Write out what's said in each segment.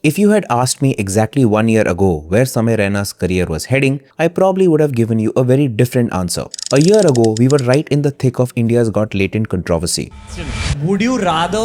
If you had asked me exactly 1 year ago where Samay Raina's career was heading, I probably would have given you a very different answer. A year ago, we were right in the thick of India's Got Latent controversy. Would you rather?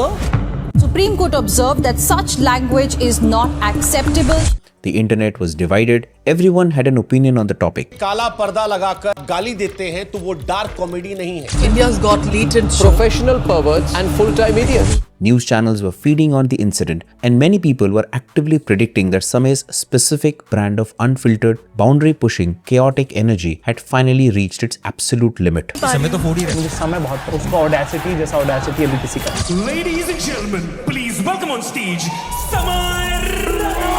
Supreme Court observed that such language is not acceptable. The internet was divided. Everyone had an opinion on the topic. काला पर्दा लगाकर गाली देते हैं तो वो dark comedy नहीं है. India's Got Latent professional perverts and full-time idiots. News channels were feeding on the incident, and many people were actively predicting that Samay's specific brand of unfiltered, boundary-pushing, chaotic energy had finally reached its absolute limit. समय तो 40 है. मुझे समय बहुत उसका audacity जैसा audacity अभी किसी का. Ladies and gentlemen, please welcome on stage Samay Raina.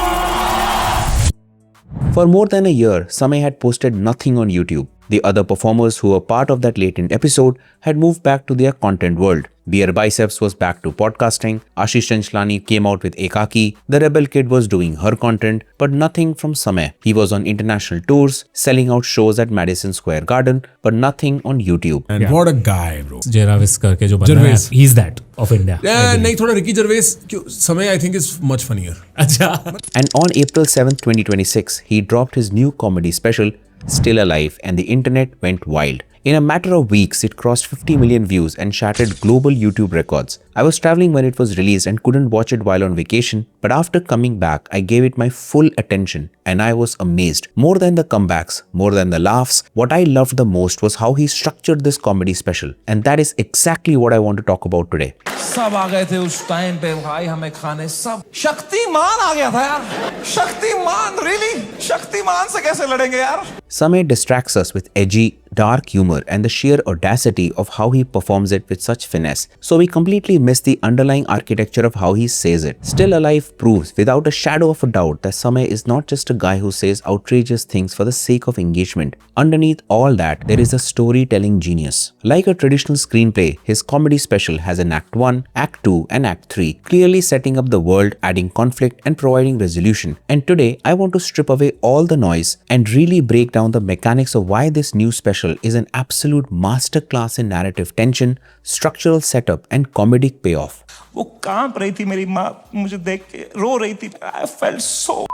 For more than a year, Samay had posted nothing on YouTube. The other performers who were part of that latent episode had moved back to their content world. Beer Biceps was back to podcasting, Ashish Chanchlani came out with Ekaki, the Rebel Kid was doing her content, but nothing from Samay. He was on international tours, selling out shows at Madison Square Garden, but nothing on YouTube. And what a guy, bro. Gervais करके जो बंदा है, he's that of India. नहीं थोड़ा Ricky Gervais Samay I think is much funnier. अच्छा. And on April 7th, 2026, he dropped his new comedy special, Still Alive, and the internet went wild. In a matter of weeks, it crossed 50 million views and shattered global YouTube records. I was traveling when it was released and couldn't watch it while on vacation, but after coming back, I gave it my full attention and I was amazed. More than the comebacks, more than the laughs, what I loved the most was how he structured this comedy special, and that is exactly what I want to talk about today. सब आ गए थे उस time पे भाई हमें खाने सब. शक्तिमान आ गया था यार. शक्तिमान really? शक्तिमान से कैसे लड़ेंगे यार? Samay distracts us with edgy, dark humor and the sheer audacity of how he performs it with such finesse. So we completely miss the underlying architecture of how he says it. Still Alive proves without a shadow of a doubt that Samay is not just a guy who says outrageous things for the sake of engagement. Underneath all that, there is a storytelling genius. Like a traditional screenplay, his comedy special has an Act 1, Act 2 and Act 3, clearly setting up the world, adding conflict and providing resolution. And today, I want to strip away all the noise and really break down the mechanics of why this new special is an absolute masterclass in narrative tension, structural setup and comedic payoff. वो कांप रही थी मेरी माँ मुझे देख के रो रही थी. I felt so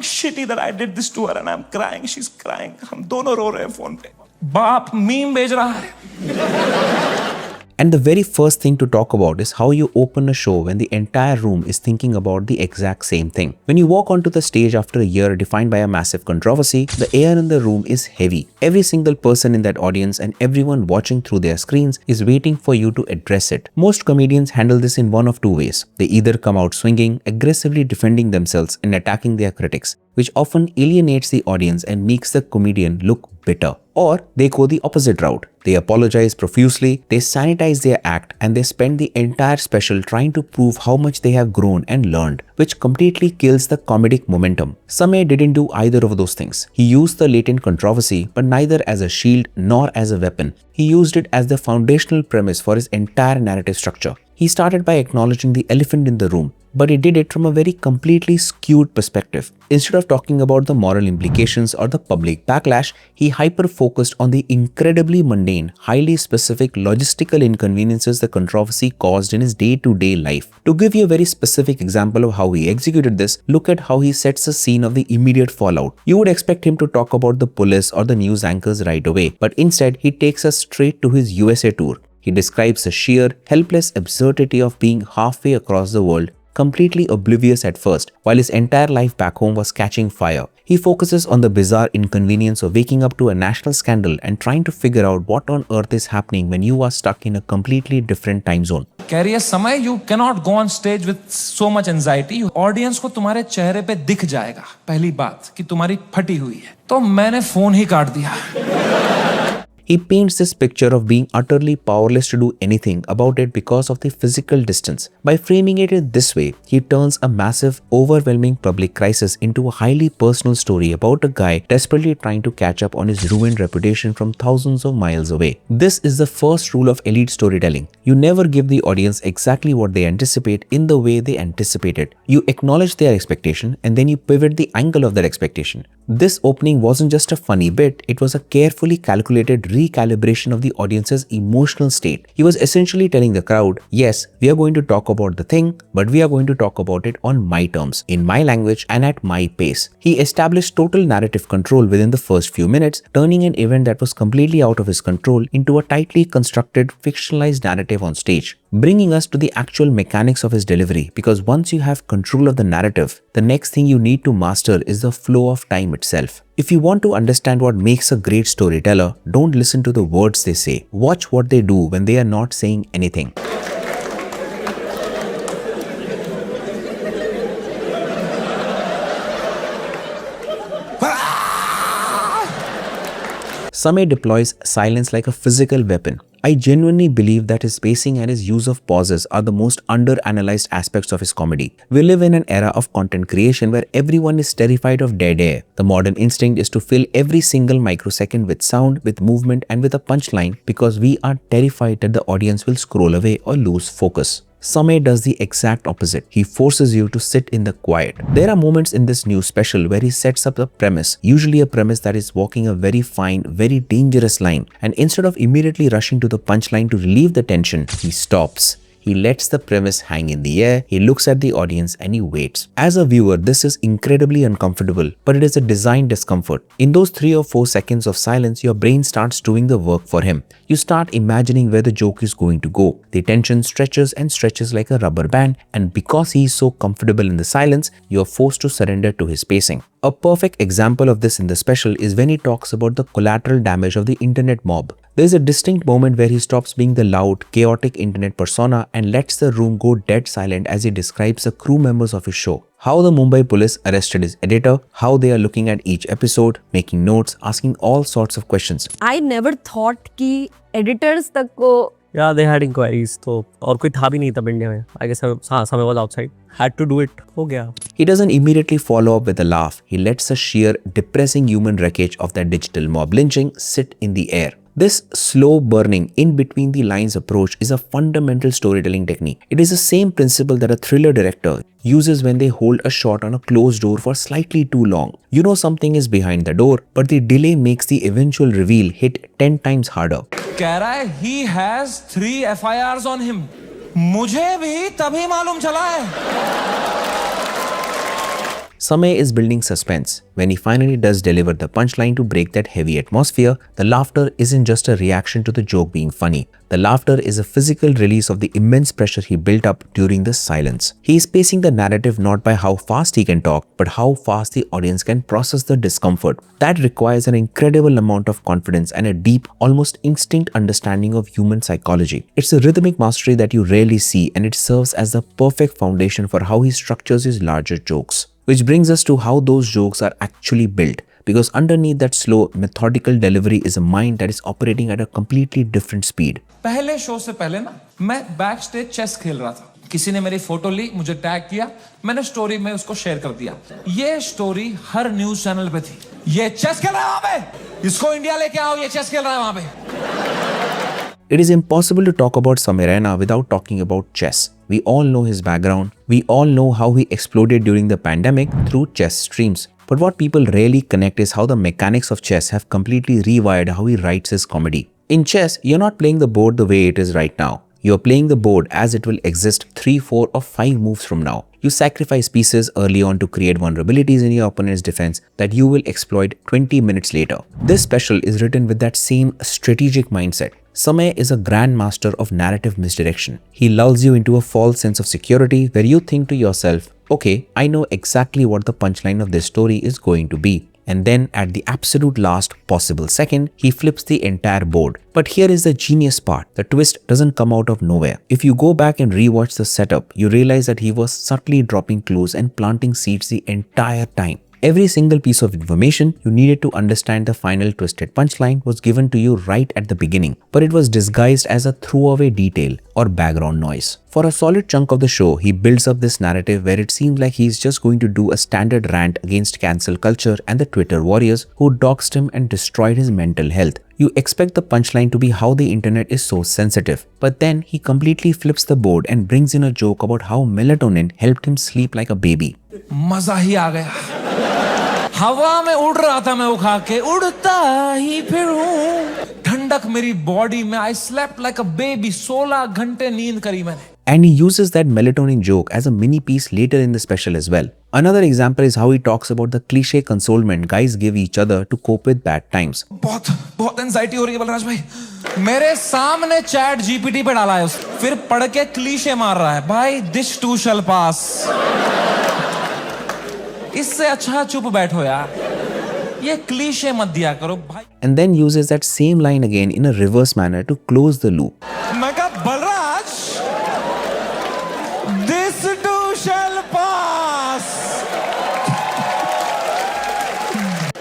shitty that I did this to her and I'm crying. She's crying. हम दोनों रो रहे हैं फोन पे. बाप मीम भेज रहा है. And the very first thing to talk about is how you open a show when the entire room is thinking about the exact same thing. When you walk onto the stage after a year defined by a massive controversy, the air in the room is heavy. Every single person in that audience and everyone watching through their screens is waiting for you to address it. Most comedians handle this in one of two ways. They either come out swinging, aggressively defending themselves and attacking their critics, which often alienates the audience and makes the comedian look bitter. Or they go the opposite route. They apologize profusely, they sanitize their act, and they spend the entire special trying to prove how much they have grown and learned, which completely kills the comedic momentum. Samay didn't do either of those things. He used the latent controversy, but neither as a shield nor as a weapon. He used it as the foundational premise for his entire narrative structure. He started by acknowledging the elephant in the room, but he did it from a very completely skewed perspective. Instead of talking about the moral implications or the public backlash, he hyper-focused on the incredibly mundane, highly specific logistical inconveniences the controversy caused in his day-to-day life. To give you a very specific example of how he executed this, look at how he sets the scene of the immediate fallout. You would expect him to talk about the police or the news anchors right away, but instead he takes us straight to his USA tour. He describes the sheer, helpless absurdity of being halfway across the world, completely oblivious at first, while his entire life back home was catching fire. He focuses on the bizarre inconvenience of waking up to a national scandal and trying to figure out what on earth is happening when you are stuck in a completely different time zone. Carry Samay, you cannot go on stage with so much anxiety. Audience को तुम्हारे चेहरे पे दिख जाएगा पहली बात कि तुम्हारी फटी हुई है. तो मैंने फोन ही काट दिया. He paints this picture of being utterly powerless to do anything about it because of the physical distance. By framing it in this way, he turns a massive, overwhelming public crisis into a highly personal story about a guy desperately trying to catch up on his ruined reputation from thousands of miles away. This is the first rule of elite storytelling. You never give the audience exactly what they anticipate in the way they anticipate it. You acknowledge their expectation and then you pivot the angle of that expectation. This opening wasn't just a funny bit, it was a carefully calculated recalibration of the audience's emotional state. He was essentially telling the crowd, yes, we are going to talk about the thing, but we are going to talk about it on my terms, in my language and at my pace. He established total narrative control within the first few minutes, turning an event that was completely out of his control into a tightly constructed, fictionalized narrative on stage, bringing us to the actual mechanics of his delivery, because once you have control of the narrative, the next thing you need to master is the flow of time itself. If you want to understand what makes a great storyteller, don't listen to the words they say. Watch what they do when they are not saying anything. Samay deploys silence like a physical weapon. I genuinely believe that his pacing and his use of pauses are the most under-analyzed aspects of his comedy. We live in an era of content creation where everyone is terrified of dead air. The modern instinct is to fill every single microsecond with sound, with movement and with a punchline because we are terrified that the audience will scroll away or lose focus. Samay does the exact opposite. He forces you to sit in the quiet. There are moments in this new special where he sets up a premise, usually a premise that is walking a very fine, very dangerous line, and instead of immediately rushing to the punchline to relieve the tension, he stops. He lets the premise hang in the air, he looks at the audience and he waits. As a viewer, this is incredibly uncomfortable, but it is a design discomfort. In those 3 or 4 seconds of silence, your brain starts doing the work for him. You start imagining where the joke is going to go. The tension stretches and stretches like a rubber band, and because he is so comfortable in the silence, you are forced to surrender to his pacing. A perfect example of this in the special is when he talks about the collateral damage of the internet mob. There is a distinct moment where he stops being the loud, chaotic internet persona and lets the room go dead silent as he describes the crew members of his show. How the Mumbai police arrested his editor, how they are looking at each episode, making notes, asking all sorts of questions. I never thought कि editors तक को Yeah, they had inquiries. तो और कोई था भी नहीं तब इंडिया में. I guess हाँ, Samay was outside. Had to do it. हो गया. He doesn't immediately follow up with a laugh. He lets the sheer, depressing human wreckage of that digital mob lynching sit in the air. This slow burning in between the lines approach is a fundamental storytelling technique. It is the same principle that a thriller director uses when they hold a shot on a closed door for slightly too long. You know something is behind the door, but the delay makes the eventual reveal hit 10 times harder. कह रहा है he has 3 FIRs on him. मुझे भी तभी मालूम चला है. Samay is building suspense. When he finally does deliver the punchline to break that heavy atmosphere, the laughter isn't just a reaction to the joke being funny. The laughter is a physical release of the immense pressure he built up during the silence. He is pacing the narrative not by how fast he can talk, but how fast the audience can process the discomfort. That requires an incredible amount of confidence and a deep, almost instinct understanding of human psychology. It's a rhythmic mastery that you rarely see, and it serves as the perfect foundation for how he structures his larger jokes. Which brings us to how those jokes are actually built, because underneath that slow, methodical delivery is a mind that is operating at a completely different speed. पहले show से पहले ना मैं back stage chess खेल रहा था. किसी ने मेरी फोटो ली, मुझे टैग किया, मैंने स्टोरी में उसको शेयर कर दिया. ये स्टोरी हर न्यूज चैनल पे थी. ये चेस खेल रहा है वहां पे, इसको इंडिया लेके आओ, ये चेस खेल रहा है वहां पे. It is impossible to talk about Samay Raina without talking about chess. We all know his background. We all know how he exploded during the pandemic through chess streams. But what people rarely connect is how the mechanics of chess have completely rewired how he writes his comedy. In chess, you're not playing the board the way it is right now. You're playing the board as it will exist 3, 4 or 5 moves from now. You sacrifice pieces early on to create vulnerabilities in your opponent's defense that you will exploit 20 minutes later. This special is written with that same strategic mindset. Samay is a grandmaster of narrative misdirection. He lulls you into a false sense of security where you think to yourself, okay, I know exactly what the punchline of this story is going to be. And then at the absolute last possible second, he flips the entire board. But here is the genius part. The twist doesn't come out of nowhere. If you go back and rewatch the setup, you realize that he was subtly dropping clues and planting seeds the entire time. Every single piece of information you needed to understand the final twisted punchline was given to you right at the beginning, but it was disguised as a throwaway detail or background noise. For a solid chunk of the show, he builds up this narrative where it seems like he's just going to do a standard rant against cancel culture and the Twitter warriors who doxed him and destroyed his mental health. You expect the punchline to be how the internet is so sensitive, but then he completely flips the board and brings in a joke about how melatonin helped him sleep like a baby. मजा ही आ गया. हवा में उड़ रहा था मैं वो खा के, उड़ता ही फिरूं, ठंडक मेरी बॉडी में। I slept like a baby, 16 घंटे नींद करी मैंने। And he uses that melatonin joke as a mini piece later in the special as well. Another example is how he talks about the cliche consolement guys give each other to cope with bad times. बहुत anxiety हो रही है बलराज भाई। मेरे सामने chat GPT पे डाला है उसने, फिर पढ़ के क्लीशे मार रहा है, भाई दिस टू शैल पास। इससे अच्छा चुप बैठो यार, ये क्लीशे मत दिया करो भाई। And then uses that same line again in a reverse manner to close the loop. मैं कहा बलराज, दिस टू शैल पास।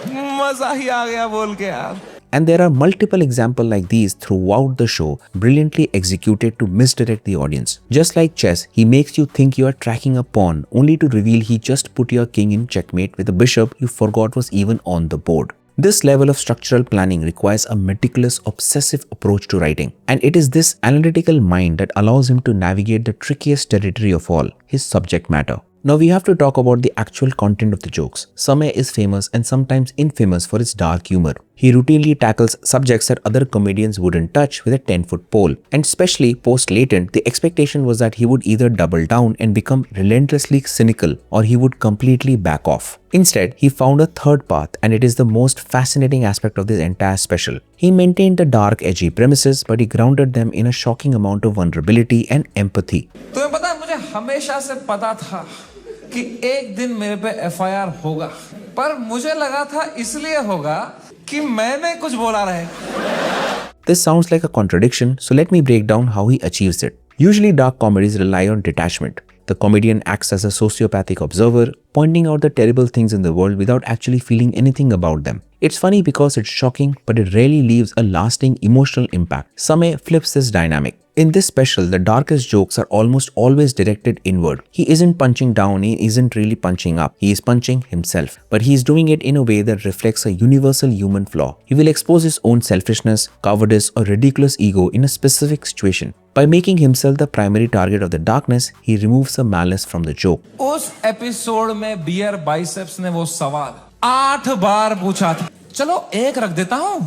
मजा ही आ गया बोल के यार। And there are multiple examples like these throughout the show, brilliantly executed to misdirect the audience. Just like chess, he makes you think you are tracking a pawn, only to reveal he just put your king in checkmate with a bishop you forgot was even on the board. This level of structural planning requires a meticulous, obsessive approach to writing. And it is this analytical mind that allows him to navigate the trickiest territory of all, his subject matter. Now we have to talk about the actual content of the jokes. Samay is famous and sometimes infamous for its dark humor. He routinely tackles subjects that other comedians wouldn't touch with a 10-foot pole. And especially post-Latent, the expectation was that he would either double down and become relentlessly cynical, or he would completely back off. Instead, he found a third path, and it is the most fascinating aspect of this entire special. He maintained the dark, edgy premises, but he grounded them in a shocking amount of vulnerability and empathy. तुम्हें पता है, मुझे हमेशा से पता था कि एक दिन मेरे पे एफआईआर होगा, पर मुझे लगा था इसलिए होगा कि मैंने कुछ बोला रहेगा। This sounds like a contradiction, so let me break down how he achieves it. Usually dark comedies rely on detachment. The comedian acts as a sociopathic observer, pointing out the terrible things in the world without actually feeling anything about them. It's funny because it's shocking, but it rarely leaves a lasting emotional impact. Samay flips this dynamic. In this special, the darkest jokes are almost always directed inward. He isn't punching down, he isn't really punching up, he is punching himself. But he is doing it in a way that reflects a universal human flaw. He will expose his own selfishness, cowardice, or ridiculous ego in a specific situation. By making himself the primary target of the darkness, he removes the malice from the joke. उस episode में beer biceps ने वो सवाल 8 बार पूछा था। चलो एक रख देता हूँ,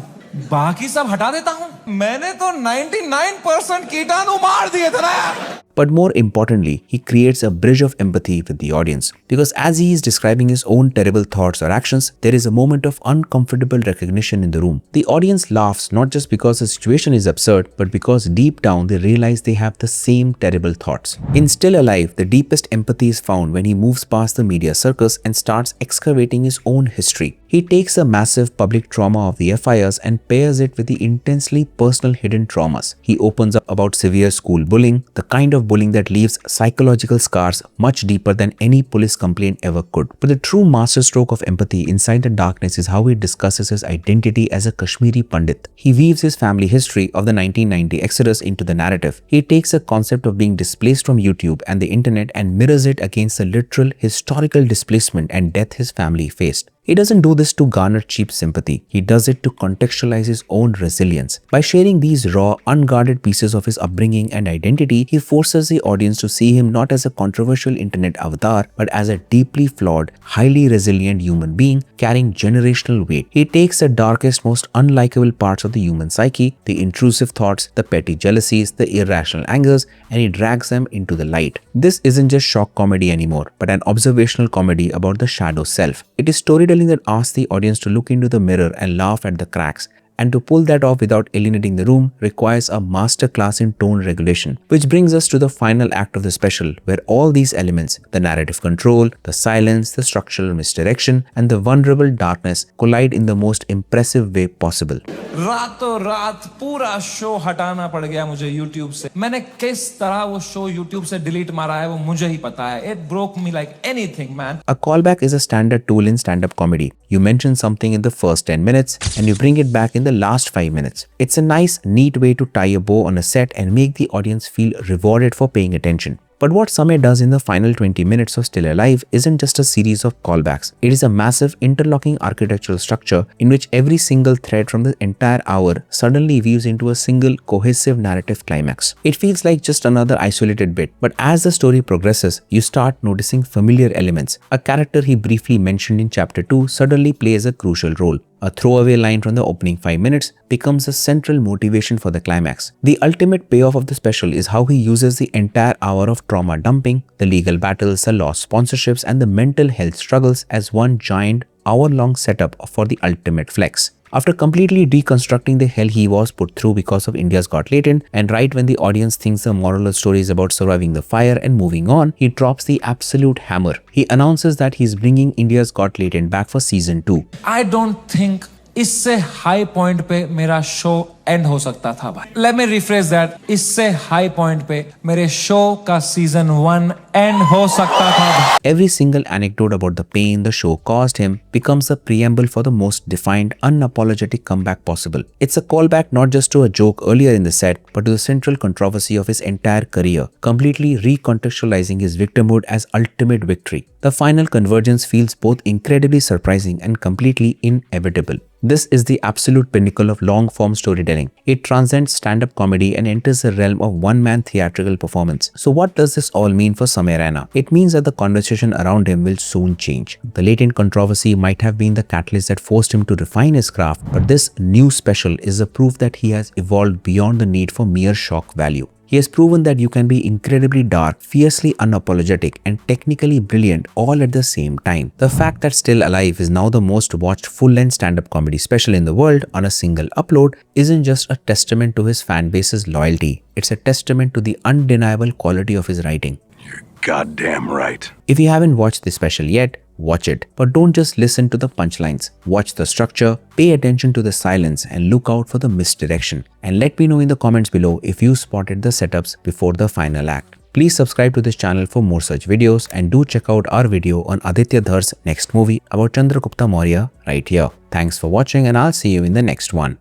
बाकी सब हटा देता हूँ। मैंने तो 99% कीटाणु मार दिए थे ना यार। But more importantly, he creates a bridge of empathy with the audience. Because as he is describing his own terrible thoughts or actions, there is a moment of uncomfortable recognition in the room. The audience laughs not just because the situation is absurd, but because deep down they realize they have the same terrible thoughts. In Still Alive, the deepest empathy is found when he moves past the media circus and starts excavating his own history. He takes a massive public trauma of the FIRs and pairs it with the intensely personal hidden traumas. He opens up about severe school bullying, the kind of bullying that leaves psychological scars much deeper than any police complaint ever could. But the true masterstroke of empathy inside the darkness is how he discusses his identity as a Kashmiri Pandit. He weaves his family history of the 1990 exodus into the narrative. He takes a concept of being displaced from YouTube and the internet and mirrors it against the literal historical displacement and death his family faced. He doesn't do this to garner cheap sympathy. He does it to contextualize his own resilience. By sharing these raw, unguarded pieces of his upbringing and identity, he forces the audience to see him not as a controversial internet avatar, but as a deeply flawed, highly resilient human being carrying generational weight. He takes the darkest, most unlikable parts of the human psyche, the intrusive thoughts, the petty jealousies, the irrational angers, and he drags them into the light. This isn't just shock comedy anymore, but an observational comedy about the shadow self. It is storytelling that asks the audience to look into the mirror and laugh at the cracks. And to pull that off without alienating the room requires a masterclass in tone regulation. Which brings us to the final act of the special, where all these elements, the narrative control, the silence, the structural misdirection, and the vulnerable darkness collide in the most impressive way possible. रातों रात पूरा show हटाना पड़ गया मुझे YouTube से। मैंने किस तरह वो शो YouTube से डिलीट मारा है वो मुझे ही पता है। It broke me like anything, man. A callback is a standard tool in stand-up comedy. You mention something in the first 10 minutes and you bring it back in the last 5 minutes. It's a nice, neat way to tie a bow on a set and make the audience feel rewarded for paying attention. But what Samay does in the final 20 minutes of Still Alive isn't just a series of callbacks. It is a massive interlocking architectural structure in which every single thread from the entire hour suddenly weaves into a single cohesive narrative climax. It feels like just another isolated bit, but as the story progresses, you start noticing familiar elements. A character he briefly mentioned in chapter 2 suddenly plays a crucial role. A throwaway line from the opening 5 minutes becomes a central motivation for the climax. The ultimate payoff of the special is how he uses the entire hour of trauma dumping, the legal battles, the lost sponsorships, and the mental health struggles as one giant hour-long setup for the ultimate flex. After completely deconstructing the hell he was put through because of India's Got Latent, and right when the audience thinks the moral of the story is about surviving the fire and moving on, he drops the absolute hammer. He announces that he's bringing India's Got Latent back for season 2. I don't think इससे high point पे मेरा show and हो सकता था भाई. Let me refresh that. इससे high point पे मेरे शो का सीजन 1 एंड हो सकता था. Every single anecdote about the pain the show caused him becomes a preamble for the most defined, unapologetic comeback possible. It's a callback not just to a joke earlier in the set, but to the central controversy of his entire career, completely recontextualizing his victimhood as ultimate victory. The final convergence feels both incredibly surprising and completely inevitable. This is the absolute pinnacle of long-form storytelling. It transcends stand-up comedy and enters the realm of one-man theatrical performance. So what does this all mean for Samay Raina? It means that the conversation around him will soon change. The latent controversy might have been the catalyst that forced him to refine his craft, but this new special is a proof that he has evolved beyond the need for mere shock value. He has proven that you can be incredibly dark, fiercely unapologetic, and technically brilliant all at the same time. The fact that Still Alive is now the most watched full-length stand-up comedy special in the world on a single upload isn't just a testament to his fan base's loyalty. It's a testament to the undeniable quality of his writing. You're goddamn right. If you haven't watched this special yet, watch it. But don't just listen to the punchlines. Watch the structure, pay attention to the silence, and look out for the misdirection. And let me know in the comments below if you spotted the setups before the final act. Please subscribe to this channel for more such videos, and do check out our video on Aditya Dhar's next movie about Chandragupta Maurya right here. Thanks for watching, and I'll see you in the next one.